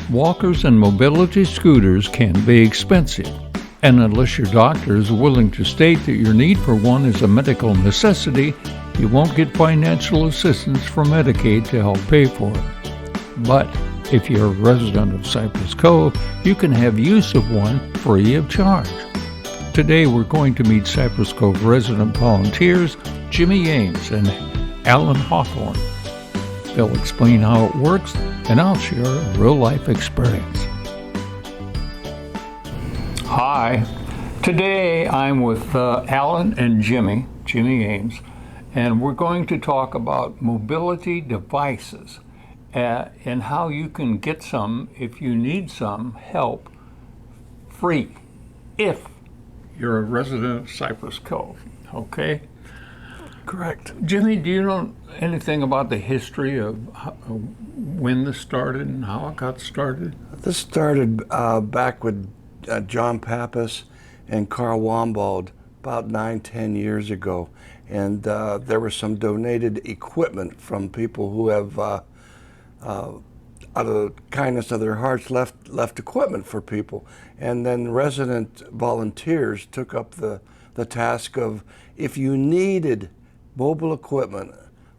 Walkers and mobility scooters can be expensive, and unless your doctor is willing to state that your need for one is a medical necessity, you won't get financial assistance from Medicaid to help pay for it. But if you're a resident of Cypress Cove, you can have use of one free of charge. Today we're going to meet Cypress Cove resident volunteers Jimmy Ames and Alan Hawthorne. They'll explain how it works, and I'll share a real-life experience. Hi. Today I'm with Alan and Jimmy Ames, and we're going to talk about mobility devices and how you can get some, if you need some help, free, if you're a resident of Cypress Cove, okay? Correct. Jimmy, do you know anything about the history of when this started and how it got started? This started back with John Pappas and Carl Wambald about 9-10 years ago. And there was some donated equipment from people who have, out of the kindness of their hearts, left equipment for people. And then resident volunteers took up the task of, if you needed mobile equipment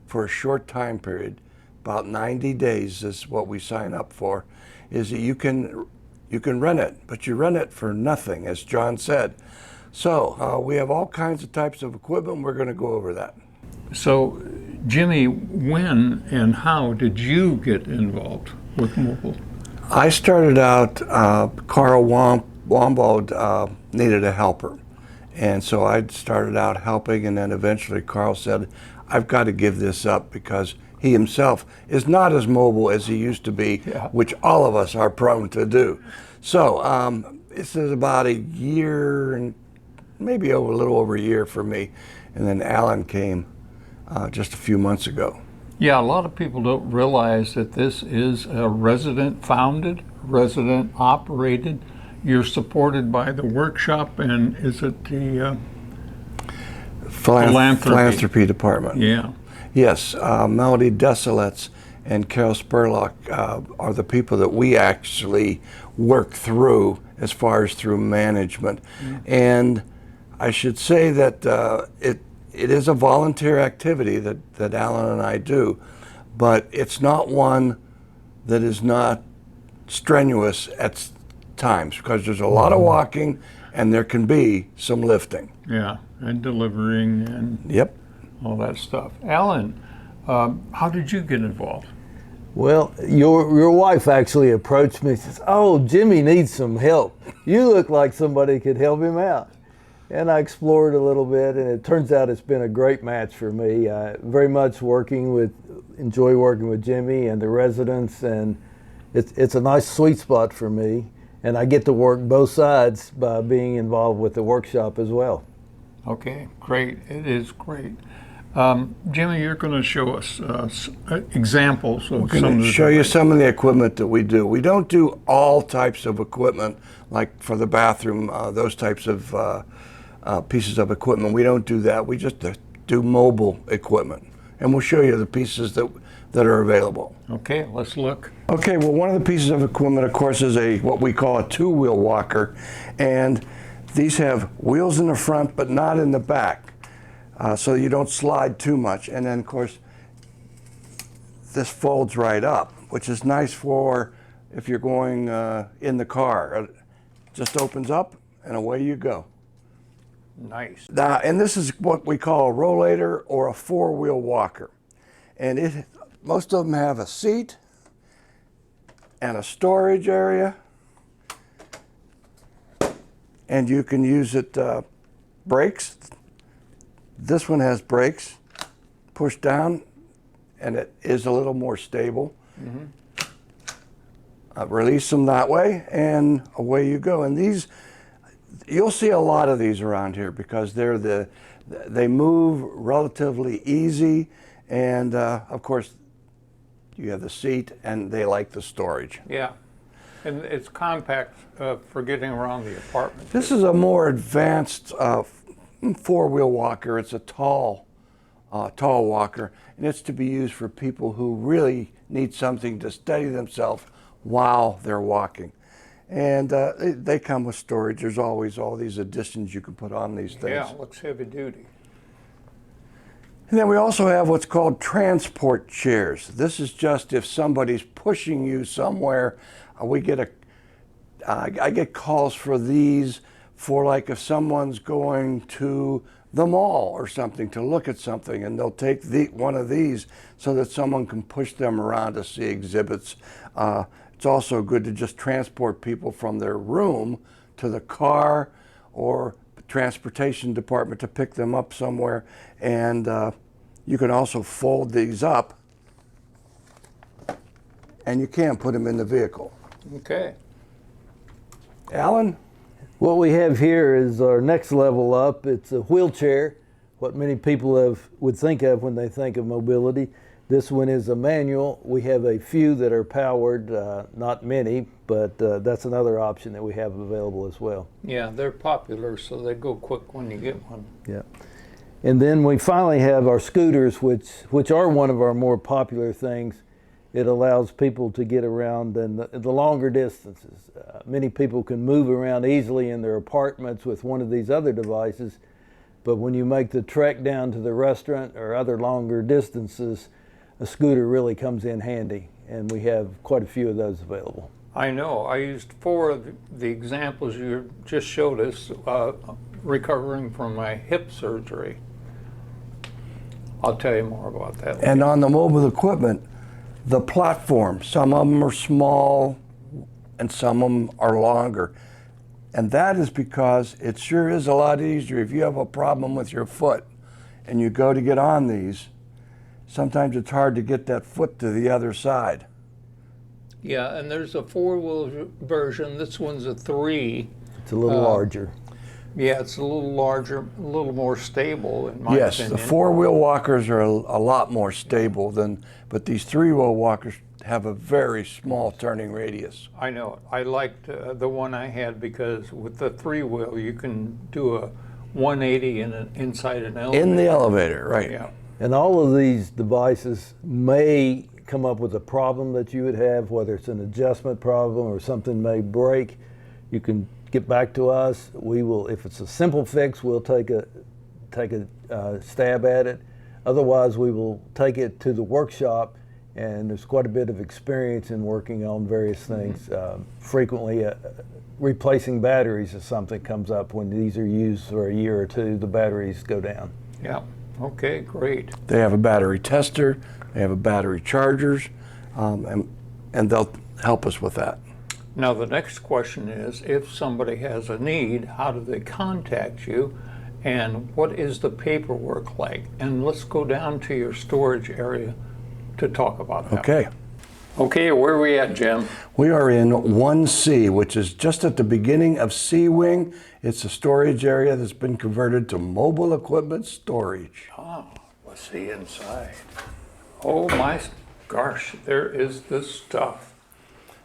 for a short time period, about 90 days is what we sign up for, is that you can rent it, but you rent it for nothing, as John said. So we have all kinds of types of equipment. We're going to go over that. So, Jimmy, when and how did you get involved with mobile? I started out, Carl Wambald needed a helper. And so I started out helping, and then eventually Carl said, I've got to give this up because he himself is not as mobile as he used to be, yeah, which all of us are prone to do. So this is about a year and maybe a little over a year for me. And then Alan came just a few months ago. Yeah, a lot of people don't realize that this is a resident-founded, resident-operated. You're supported by the workshop, and is it the philanthropy department? Yeah. Yes, Melody Desilets and Carol Spurlock are the people that we actually work through as far as through management. Yeah. And I should say that it is a volunteer activity that Alan and I do, but it's not one that is not strenuous at times, because there's a lot of walking and there can be some lifting. Yeah, and delivering and yep, all that stuff. Alan, how did you get involved? Well, your wife actually approached me and says, oh, Jimmy needs some help. You look like somebody could help him out. And I explored a little bit, and it turns out it's been a great match for me. I very much enjoy working with Jimmy and the residents, and it's a nice sweet spot for me. And I get to work both sides by being involved with the workshop as well. Okay, great. It is great. Jimmy, you're going to show us examples of We're going to show you some of the equipment that we do. We don't do all types of equipment, like for the bathroom, those types of pieces of equipment. We don't do that. We just do mobile equipment. And we'll show you the pieces that are available. Okay, let's look. Okay, well, one of the pieces of equipment, of course, is what we call a two-wheel walker. And these have wheels in the front, but not in the back, so you don't slide too much. And then, of course, this folds right up, which is nice for if you're going in the car. It just opens up, and away you go. Nice. Now, and this is what we call a rollator or a four-wheel walker. And most of them have a seat and a storage area. And you can use it, brakes. This one has brakes. Push down, and it is a little more stable. Mm-hmm. Release them that way, and away you go. And these, you'll see a lot of these around here because they move relatively easy, and of course, you have the seat, and they like the storage. Yeah, and it's compact for getting around the apartment. This is a more advanced four-wheel walker. It's a tall walker, and it's to be used for people who really need something to steady themselves while they're walking. And they come with storage. There's always all these additions you can put on these things. Yeah, looks heavy duty. And then we also have what's called transport chairs. This is just if somebody's pushing you somewhere. I get calls for these for like if someone's going to the mall or something to look at something, and they'll take one of these so that someone can push them around to see exhibits. It's also good to just transport people from their room to the car or the transportation department to pick them up somewhere. And you can also fold these up, and you can put them in the vehicle. Okay. Alan? What we have here is our next level up. It's a wheelchair, what many people would think of when they think of mobility. This one is a manual. We have a few that are powered, not many, but that's another option that we have available as well. Yeah, they're popular, so they go quick when you get one. Yeah. And then we finally have our scooters, which are one of our more popular things. It allows people to get around in the longer distances. Many people can move around easily in their apartments with one of these other devices, but when you make the trek down to the restaurant or other longer distances, a scooter really comes in handy, and we have quite a few of those available. I know. I used 4 of the examples you just showed us recovering from my hip surgery. I'll tell you more about that later. And on the mobile equipment, the platform, some of them are small and some of them are longer. And that is because it sure is a lot easier if you have a problem with your foot and you go to get on these. Sometimes it's hard to get that foot to the other side. Yeah, and there's a 4-wheel version. This one's a 3. It's a little larger. Yeah, it's a little larger, a little more stable in my Yes, opinion. the 4-wheel walkers are a lot more stable but these 3-wheel walkers have a very small turning radius. I know. I liked the one I had because with the 3-wheel you can do a 180 inside an elevator. In the elevator, right. Yeah. And all of these devices may come up with a problem that you would have, whether it's an adjustment problem or something may break. You can get back to us. We will, if it's a simple fix, we'll take a stab at it. Otherwise, we will take it to the workshop, and there's quite a bit of experience in working on various things. Frequently, replacing batteries is something comes up when these are used for a year or two. The batteries go down. Yeah. Okay, great. They have a battery tester, they have a battery chargers, and they'll help us with that. Now the next question is, if somebody has a need, how do they contact you? And what is the paperwork like? And let's go down to your storage area to talk about that. Okay. Okay, where are we at, Jim? We are in 1C, which is just at the beginning of C Wing. It's a storage area that's been converted to mobile equipment storage. Oh, let's see inside. Oh my gosh, there is this stuff.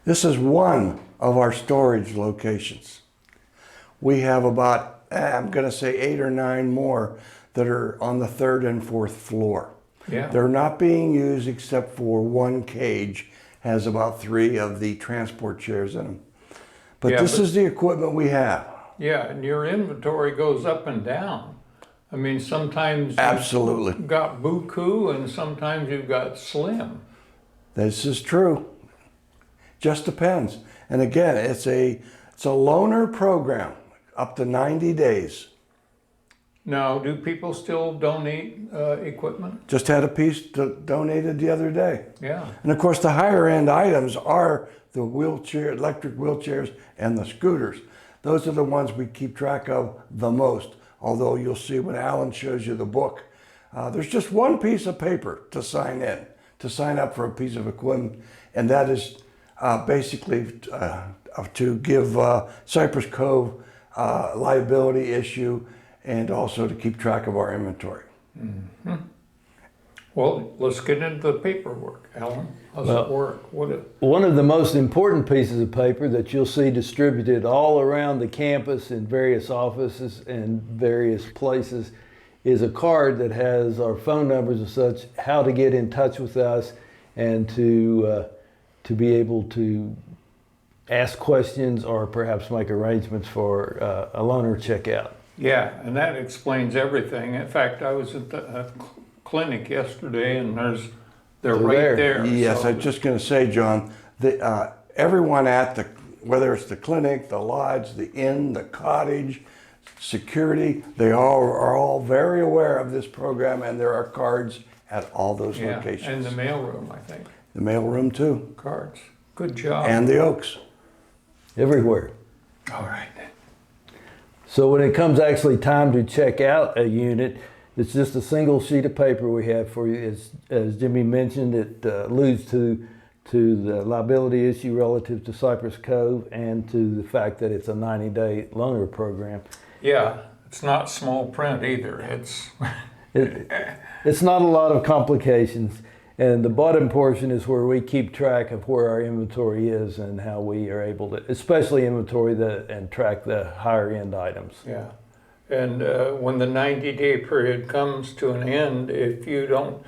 This is one of our storage locations. We have about, I'm going to say 8 or 9 more that are on the 3rd and 4th floor. Yeah. They're not being used except for one cage, has about 3 of the transport chairs in them. But Yeah, this but- is the equipment we have. Yeah, and your inventory goes up and down. I mean, sometimes Absolutely. you've got buku and sometimes you've got slim. This is true. Just depends. And again, it's a loaner program, up to 90 days. Now, do people still donate equipment? Just had a piece donated the other day. Yeah. And of course, the higher end items are the electric wheelchairs and the scooters. Those are the ones we keep track of the most. Although you'll see when Alan shows you the book, there's just one piece of paper to sign up for a piece of equipment. And that is basically to give Cypress Cove liability issue and also to keep track of our inventory. Mm-hmm. Well, let's get into the paperwork, Alan. How's it work? One of the most important pieces of paper that you'll see distributed all around the campus in various offices and various places is a card that has our phone numbers and such, how to get in touch with us and to to be able to ask questions or perhaps make arrangements for a loaner checkout. Yeah, and that explains everything. In fact, I was at the clinic yesterday, and they're right there. Yes, so- I was just going to say, John, everyone at whether it's the clinic, the lodge, the inn, the cottage, security, they all are all very aware of this program, and there are cards at all those Yeah, locations. and the mailroom, I think. The mailroom too, Cards. Good job. and the Oaks. Everywhere. All right. So when it comes actually time to check out a unit, it's just a single sheet of paper we have for you. As Jimmy mentioned, it alludes to the liability issue relative to Cypress Cove and to the fact that it's a 90-day loaner program. Yeah, it's not small print either. It's not a lot of complications. And the bottom portion is where we keep track of where our inventory is and how we are able to, especially inventory and track the higher end items. Yeah. And when the 90-day period comes to an end, if you don't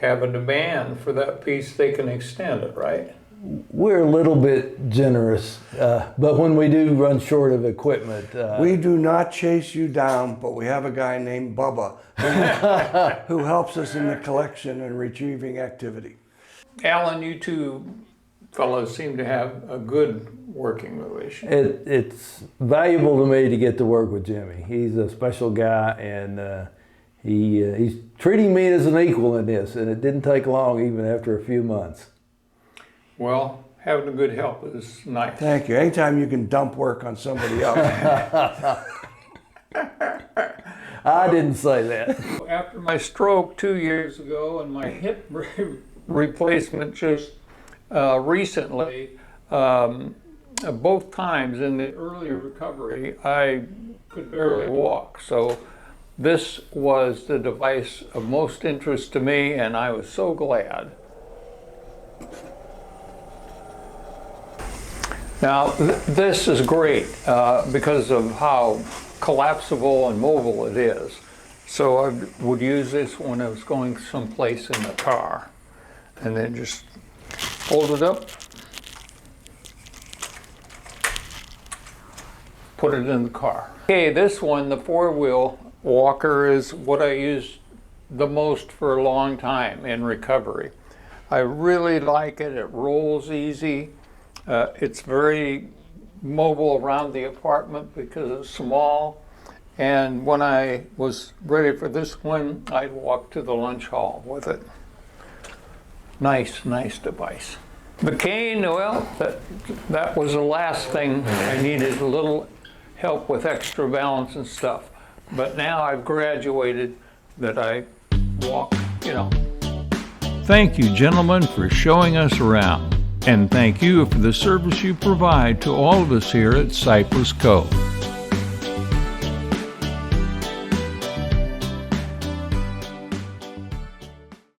have a demand for that piece, they can extend it, right? We're a little bit generous, but when we do run short of equipment. We do not chase you down, but we have a guy named Bubba who helps us in the collection and retrieving activity. Alan, you two fellows seem to have a good working relationship. It's valuable to me to get to work with Jimmy. He's a special guy, and he's treating me as an equal in this, and it didn't take long even after a few months. Well, having a good help is nice. Thank you. Anytime you can dump work on somebody else. I didn't say that. After my stroke 2 years ago and my hip replacement just recently, both times in the early recovery, I could barely walk. So this was the device of most interest to me, and I was so glad. Now, this is great because of how collapsible and mobile it is. So I would use this when I was going someplace in the car, and then just hold it up, put it in the car. Okay, this one, the four-wheel walker, is what I use the most for a long time in recovery. I really like it. It rolls easy. It's very mobile around the apartment because it's small. And when I was ready for this one, I'd walk to the lunch hall with it. Nice device. The cane, well, that was the last thing. I needed a little help with extra balance and stuff. But now I've graduated that I walk, Thank you, gentlemen, for showing us around. And thank you for the service you provide to all of us here at Cypress Cove.